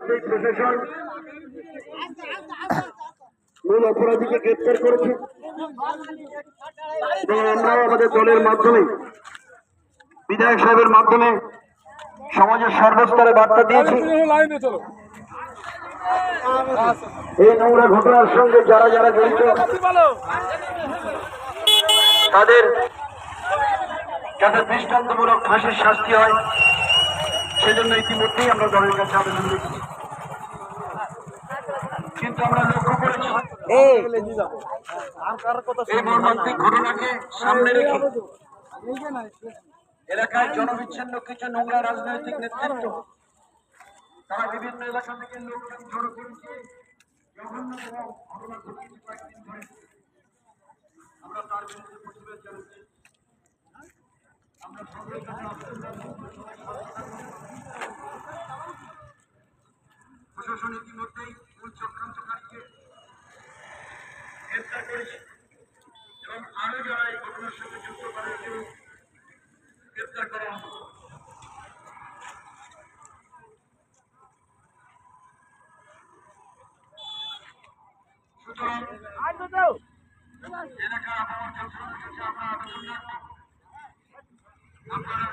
প্রশাসন মূল অপরাধীকে গ্রেপ্তার করেছে এবং আমরাও আমাদের দলের মাধ্যমে বিধায়ক সাহেবের মাধ্যমে সমাজের সর্বস্তরে বার্তা দিয়েছি এই নোংরা ঘটনার সঙ্গে যারা যারা জড়িত তাদের যাতে দৃষ্টান্তমূলক ফাঁসির শাস্তি হয় সেজন্য ইতিমধ্যেই আমরা দলের কাছে আবেদন রেখেছি। কিন্তু আমরা লক্ষ্য করেছি এই মর্মান্তিক ঘটনাকে সামনে রেখে এলাকায় জনবিচ্ছিন্ন কিছু নোংরা রাজনৈতিক নেতৃত্ব তারা বিভিন্ন এলাকা থেকে লোকজন জড়ো করেছে জঘন্যতম ঘটনা ঘটেছে কয়েকদিন ধরে। আমরা তার বিরুদ্ধে প্রতিবাদ জানাচ্ছি। আমরা সকলের কাছে প্রশাসন ইতিমধ্যেই মূল চক্রান্তকারীকে গ্রেপ্তার করেছে এবং আরো যারা এই ঘটনার সঙ্গে যুক্ত তাদেরকেও গ্রেপ্তার করা হবে। সুতরাং এলাকার আবহাওয়ার কাছে আমরা আবেদন রাখবো আপনারা